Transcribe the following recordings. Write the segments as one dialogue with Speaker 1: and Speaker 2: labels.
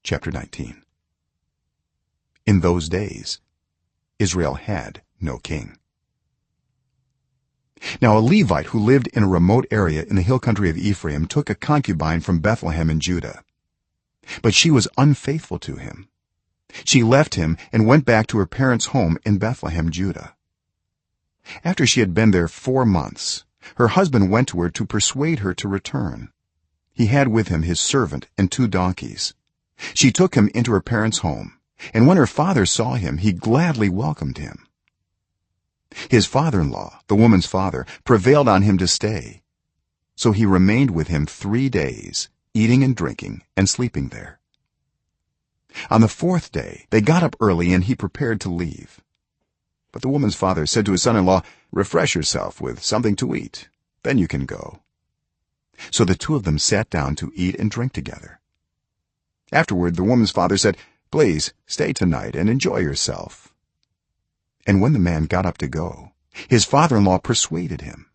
Speaker 1: chapter 19. In those days Israel had no king. Now a Levite who lived in a remote area in the hill country of Ephraim took a concubine from Bethlehem in Judah, but she was unfaithful to him. She left him and went back to her parents' home in Bethlehem, Judah. After she had been there 4 months, her husband went to her to persuade her to return. He had with him his servant and 2 donkeys. She took him into her parents' home, and when her father saw him, he gladly welcomed him. His father-in-law, the woman's father, prevailed on him to stay, so he remained with him 3 days, eating and drinking and sleeping there. On the 4th day they got up early, and he prepared to leave. But the woman's father said to his son-in-law, "Refresh yourself with something to eat, then you can go." So the 2 of them sat down to eat and drink together. Afterward the woman's father said, "Please stay tonight and enjoy yourself." And when the man got up to go, his father-in-law persuaded him,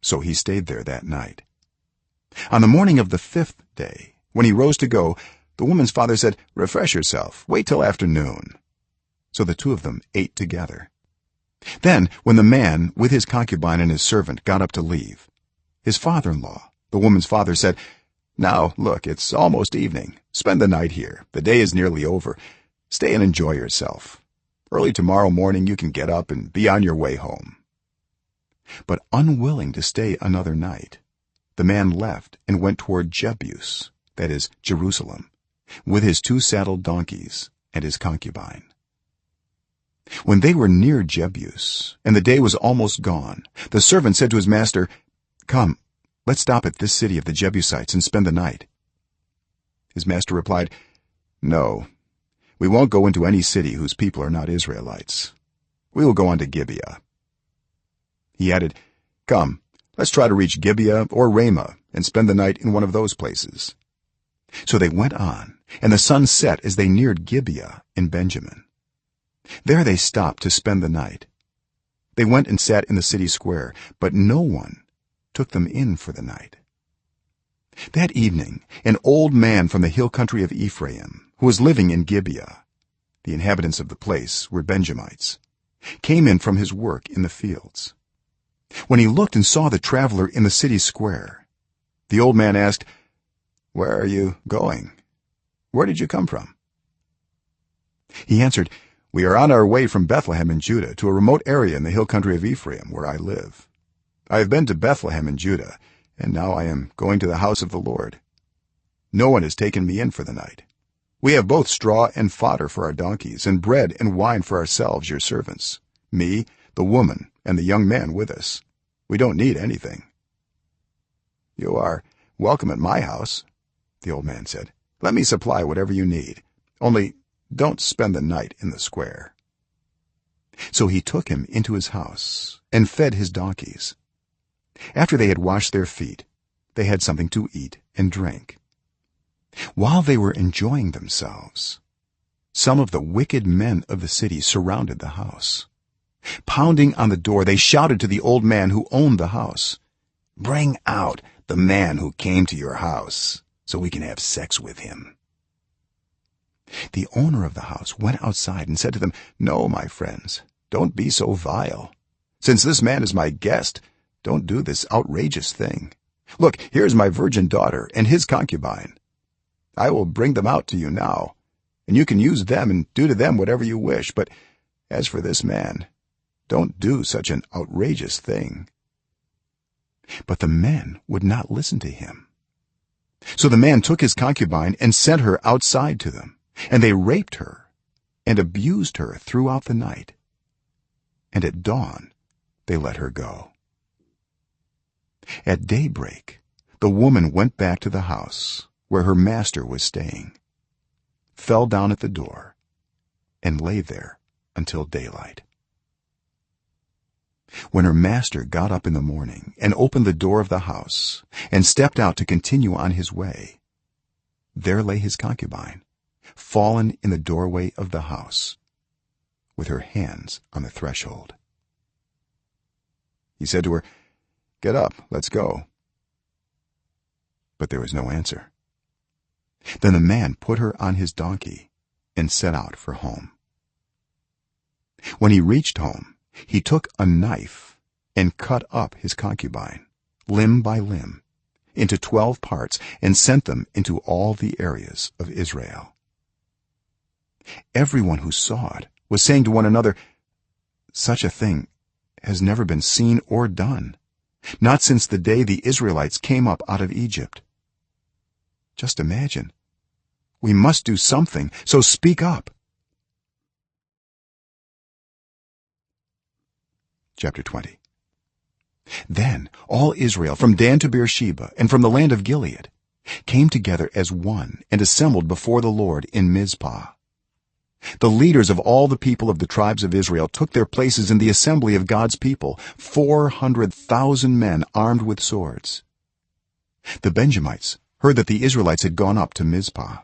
Speaker 1: so he stayed there that night. On the morning of the 5th day, when he rose to go, the woman's father said, "Refresh yourself, wait till afternoon." So the 2 of them ate together. Then when the man with his concubine and his servant got up to leave, his father-in-law, the woman's father, said, "Now look, it's almost evening. Spend the night here. The day is nearly over. Stay and enjoy yourself. Early tomorrow morning you can get up and be on your way home." But unwilling to stay another night, the man left and went toward Jebus, that is Jerusalem, with his 2 saddled donkeys and his concubine. When they were near Jebus and the day was almost gone, the servant said to his master, "Come, let's stop at this city of the Jebusites and spend the night." His master replied, "No, we won't go into any city whose people are not Israelites. We will go on to Gibeah." He added, "Come, let's try to reach Gibeah or Ramah and spend the night in one of those places." So they went on, and the sun set as they neared Gibeah in Benjamin. There they stopped to spend the night. They went and sat in the city square, but no one took them in for the night. That evening an old man from the hill country of Ephraim, who was living in Gibeah, the inhabitants of the place were Benjamites, came in from his work in the fields. When he looked and saw the traveler in the city square, the old man asked, "Where are you going? Where did you come from?" He answered, "We are on our way from Bethlehem in Judah to a remote area in the hill country of Ephraim, where I live. I have been to Bethlehem in Judah, and now I am going to the house of the Lord. No one has taken me in for the night. We have both straw and fodder for our donkeys, and bread and wine for ourselves, your servants, me, the woman, and the young man with us. We don't need anything." "You are welcome at my house," the old man said. "Let me supply whatever you need. Only don't spend the night in the square." So he took him into his house and fed his donkeys. After they had washed their feet, they had something to eat and drink. While they were enjoying themselves, some of the wicked men of the city surrounded the house. Pounding on the door, they shouted to the old man who owned the house, "Bring out the man who came to your house, so we can have sex with him." The owner of the house went outside and said to them, "No, my friends, don't be so vile. Since this man is my guest, don't do this outrageous thing. Look, here is my virgin daughter and his concubine. I will bring them out to you now, and you can use them and do to them whatever you wish, but as for this man, don't do such an outrageous thing." But the men would not listen to him. So the man took his concubine and sent her outside to them, and they raped her and abused her throughout the night, and at dawn they let her go. At daybreak the woman went back to the house where her master was staying, fell down at the door, and lay there until daylight. When her master got up in the morning and opened the door of the house and stepped out to continue on his way, there lay his concubine, fallen in the doorway of the house, with her hands on the threshold. He said to her, "Get up, let's go." But there was no answer. then the man put her on his donkey and set out for home. When he reached home, he took a knife and cut up his concubine limb by limb into 12 parts and sent them into all the areas of Israel. Everyone who saw it was saying to one another, "Such a thing has never been seen or done, not since the day the Israelites came up out of Egypt." Just imagine. We must do something, so speak up. Chapter 20. Then all Israel from Dan to Beersheba and from the land of Gilead came together as one and assembled before the Lord in Mizpah. The leaders of all the people of the tribes of Israel took their places in the assembly of God's people, 400,000 men armed with swords. The Benjamites heard that the Israelites had gone up to Mizpah.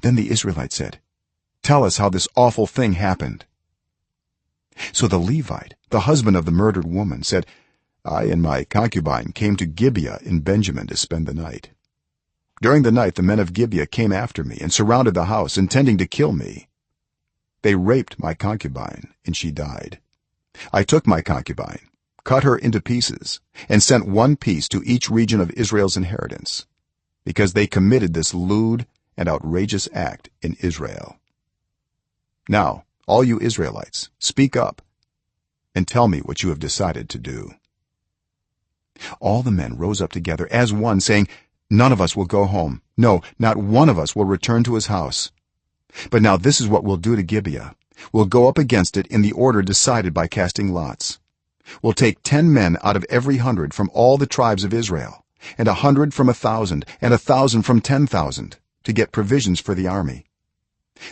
Speaker 1: Then the Israelites said, "Tell us how this awful thing happened." So the Levite, the husband of the murdered woman, said, "I and my concubine came to Gibeah in Benjamin to spend the night. During the night the men of Gibeah came after me and surrounded the house, intending to kill me. They raped my concubine, and she died. I took my concubine, cut her into pieces, and sent one piece to each region of Israel's inheritance, because they committed this lewd and outrageous act in Israel. Now, all you Israelites, speak up and tell me what you have decided to do." All the men rose up together as one, saying, "None of us will go home. No, not one of us will return to his house. But now this is what we'll do to Gibeah. We'll go up against it in the order decided by casting lots. We'll take 10 men out of every 100 from all the tribes of Israel, and 100 from 1,000, and 1,000 from 10,000, to get provisions for the army.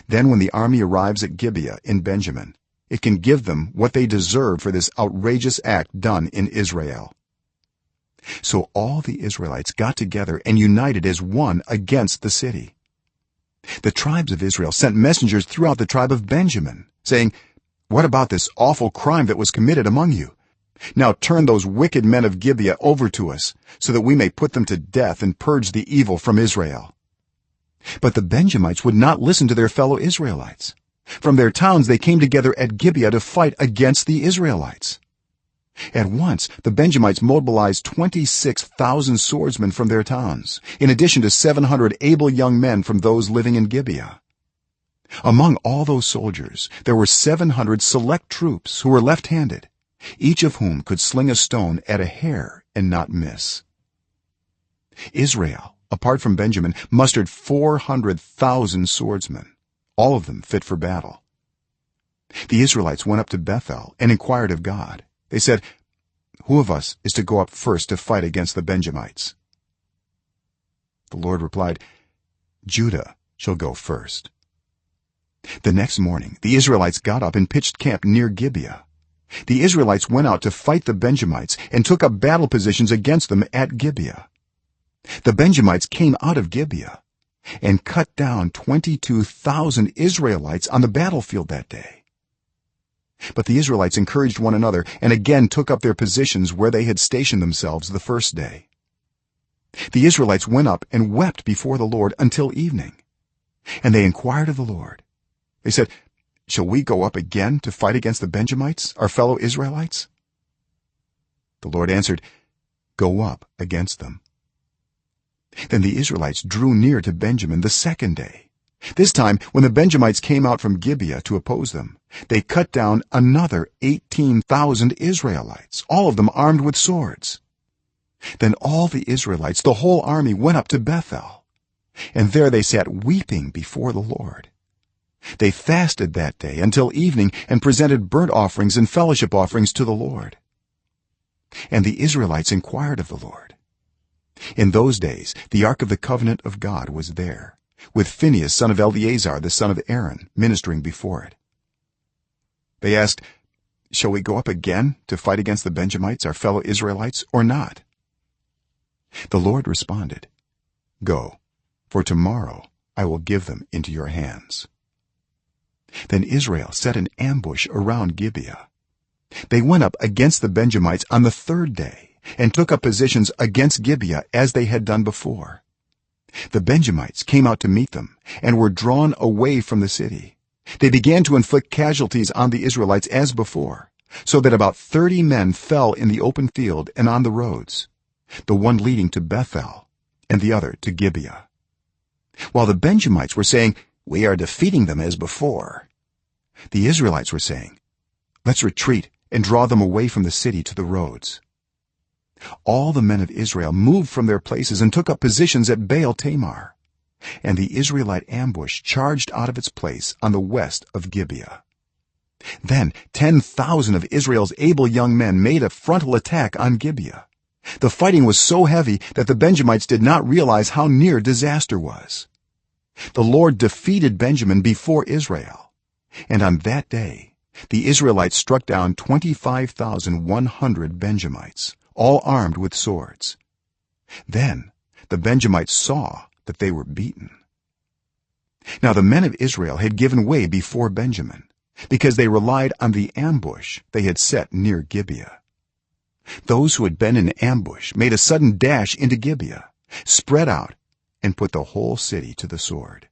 Speaker 1: Then when the army arrives at Gibeah in Benjamin, it can give them what they deserve for this outrageous act done in Israel." So all the Israelites got together and united as one against the city. The tribes of Israel sent messengers throughout the tribe of Benjamin, saying, "What about this awful crime that was committed among you? Now turn those wicked men of Gibeah over to us, so that we may put them to death and purge the evil from Israel." But the Benjamites would not listen to their fellow Israelites. From their towns they came together at Gibeah to fight against the Israelites. At once the Benjamites mobilized 26,000 swordsmen from their towns, in addition to 700 able young men from those living in Gibeah. Among all those soldiers there were 700 select troops who were left-handed, each of whom could sling a stone at a hair and not miss. Israel, apart from Benjamin, mustered 400,000 swordsmen, all of them fit for battle. The Israelites went up to Bethel and inquired of God. They said, "Who of us is to go up first to fight against the Benjamites?" The Lord replied, "Judah shall go first." The next morning the Israelites got up and pitched camp near Gibeah. The Israelites went out to fight the Benjamites and took up battle positions against them at Gibeah. The Benjamites came out of Gibeah and cut down 22,000 Israelites on the battlefield that day. But the Israelites encouraged one another and again took up their positions where they had stationed themselves the first day. The Israelites went up and wept before the Lord until evening, and they inquired of the Lord. They said, "Shall we go up again to fight against the Benjamites, our fellow Israelites?" The Lord answered, "Go up against them." Then the Israelites drew near to Benjamin the second day. This time when the Benjamites came out from Gibeah to oppose them, they cut down another 18,000 Israelites, all of them armed with swords. Then all the Israelites, the whole army, went up to Bethel, and there they sat weeping before the Lord. They fasted that day until evening and presented burnt offerings and fellowship offerings to the Lord. And the Israelites inquired of the Lord. In those days the ark of the covenant of God was there, with Phinehas son of Eleazar the son of Aaron ministering before it. They asked, "Shall we go up again to fight against the Benjamites, our fellow Israelites, or not?" The Lord responded, "Go, for tomorrow I will give them into your hands." Then Israel set an ambush around Gibeah. They went up against the Benjamites on the third day and took up positions against Gibeah as they had done before. the Benjamites came out to meet them and were drawn away from the city. They began to inflict casualties on the Israelites as before, so that about 30 men fell in the open field and on the roads, the one leading to Bethel and the other to Gibeah. While the Benjamites were saying, "We are defeating them as before," the Israelites were saying, "Let's retreat and draw them away from the city to the roads." All the men of Israel moved from their places and took up positions at Baal Tamar, and the Israelite ambush charged out of its place on the west of Gibeah. Then 10,000 of Israel's able young men made a frontal attack on Gibeah. The fighting was so heavy that the Benjamites did not realize how near disaster was. The Lord defeated Benjamin before Israel, and on that day the Israelites struck down 25,100 Benjamites, all armed with swords. Then the Benjamites saw that they were beaten. Now the men of Israel had given way before Benjamin, because they relied on the ambush they had set near Gibeah. Those who had been in ambush made a sudden dash into Gibeah, spread out, and put the whole city to the sword.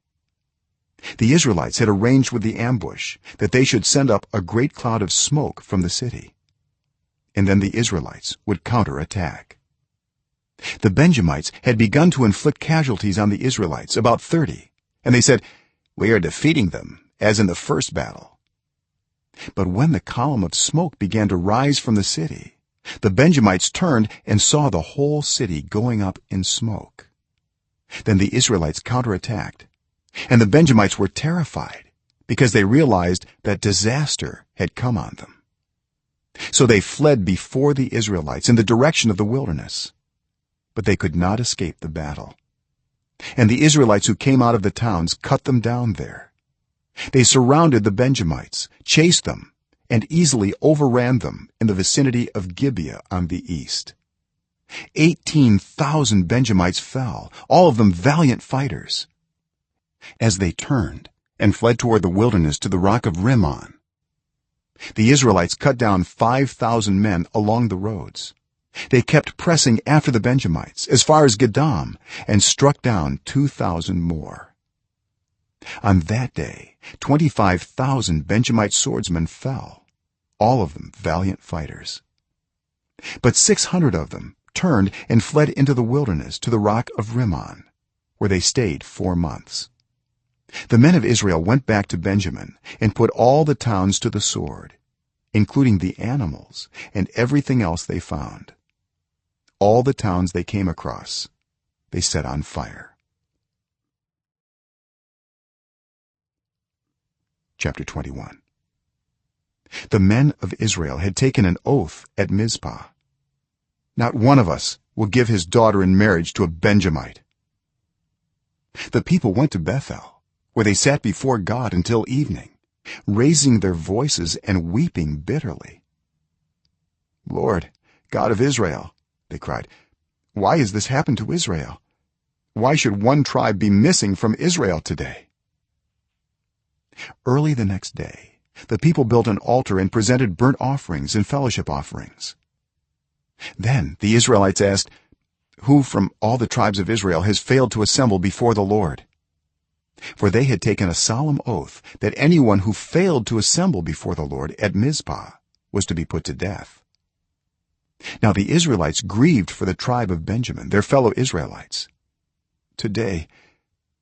Speaker 1: The Israelites had arranged with the ambush that they should send up a great cloud of smoke from the city, and then the Israelites would counterattack. The Benjamites had begun to inflict casualties on the Israelites, about 30, and they said, "We are defeating them as in the first battle." But when the column of smoke began to rise from the city, the Benjamites turned and saw the whole city going up in smoke. Then the Israelites counterattacked, and the Benjamites were terrified because they realized that disaster had come on them. So they fled before the Israelites in the direction of the wilderness, but they could not escape the battle. And the Israelites who came out of the towns cut them down there. They surrounded the Benjamites, chased them, and easily overran them in the vicinity of Gibeah on the east. 18,000 Benjamites fell, all of them valiant fighters. As they turned and fled toward the wilderness to the rock of Rimmon, the Israelites cut down 5,000 men along the roads. They kept pressing after the Benjamites as far as Gedam and struck down 2,000 more. On that day 25,000 Benjamite swordsmen fell, all of them valiant fighters. But 600 of them turned and fled into the wilderness to the rock of Rimmon, where they stayed 4 months. The men of Israel went back to Benjamin and put all the towns to the sword, including the animals and everything else they found. All the towns they came across they set on fire. Chapter 21. The men of Israel had taken an oath at Mizpah. "Not one of us will give his daughter in marriage to a Benjamite." The people went to Bethel, where they sat before God until evening, raising their voices and weeping bitterly. "Lord, God of Israel," they cried, "why has this happened to Israel? Why should one tribe be missing from Israel today?" Early the next day the people built an altar and presented burnt offerings and fellowship offerings. Then the Israelites asked, "Who from all the tribes of Israel has failed to assemble before the Lord?" For they had taken a solemn oath that anyone who failed to assemble before the Lord at Mizpah was to be put to death. Now the Israelites grieved for the tribe of Benjamin, their fellow Israelites. "Today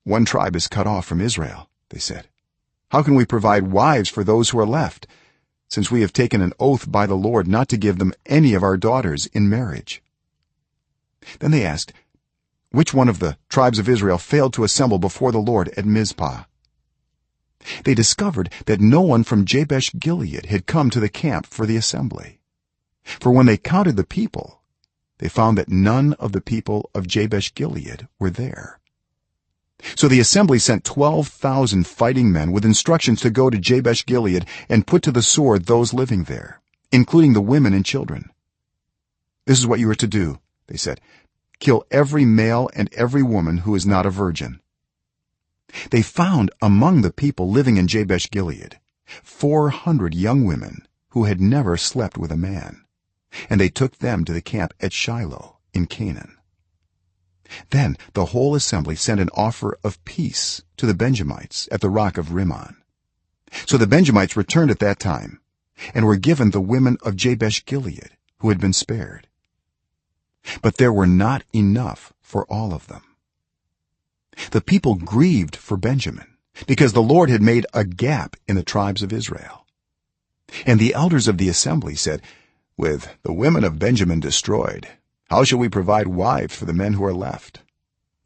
Speaker 1: one tribe is cut off from Israel," they said. "How can we provide wives for those who are left, since we have taken an oath by the Lord not to give them any of our daughters in marriage?" Then they asked, "Which one of the tribes of Israel failed to assemble before the Lord at Mizpah?" They discovered that no one from Jabesh Gilead had come to the camp for the assembly. For when they counted the people, they found that none of the people of Jabesh Gilead were there. So the assembly sent 12,000 fighting men with instructions to go to Jabesh Gilead and put to the sword those living there, including the women and children. "This is what you are to do," they said. "Kill every male and every woman who is not a virgin." They found among the people living in Jabesh Gilead 400 young women who had never slept with a man, and they took them to the camp at Shiloh in Canaan. then the whole assembly sent an offer of peace to the Benjamites at the rock of Rimmon. So the Benjamites returned at that time and were given the women of Jabesh Gilead who had been spared, but there were not enough for all of them. The people grieved for Benjamin because the Lord had made a gap in the tribes of Israel. And the elders of the assembly said, "With the women of Benjamin destroyed, how shall we provide wives for the men who are left?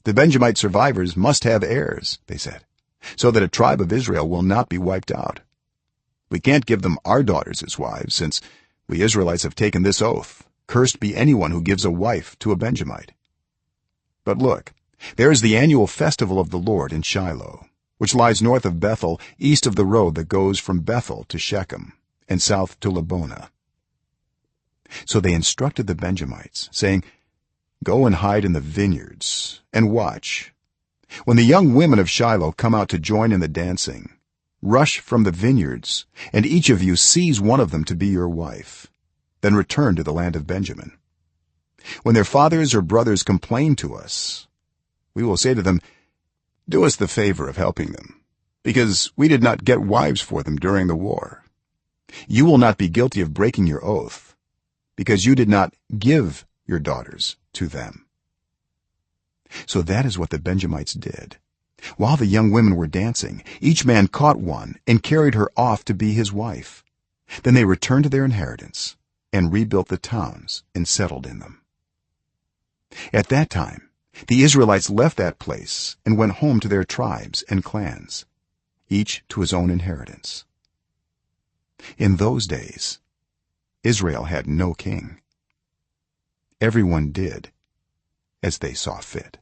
Speaker 1: The Benjamite survivors must have heirs," they said, "so that a tribe of Israel will not be wiped out. We can't give them our daughters as wives, since we Israelites have taken this oath, 'Cursed be anyone who gives a wife to a Benjamite.' But look, there is the annual festival of the Lord in Shiloh, which lies north of Bethel, east of the road that goes from Bethel to Shechem and south to Lebonah." So they instructed the Benjamites, saying, "Go and hide in the vineyards and watch. When the young women of Shiloh come out to join in the dancing, rush from the vineyards, and each of you seize one of them to be your wife. Then return to the land of Benjamin. When their fathers or brothers complain to us, we will say to them, 'Do us the favor of helping them, because we did not get wives for them during the war.' You will not be guilty of breaking your oath, because you did not give your daughters to them." So that is what the Benjamites did. While the young women were dancing, each man caught one and carried her off to be his wife. Then they returned to their inheritance and rebuilt the towns and settled in them. At that time the Israelites left that place and went home to their tribes and clans, each to his own inheritance. In those days Israel had no king. Everyone did as they saw fit.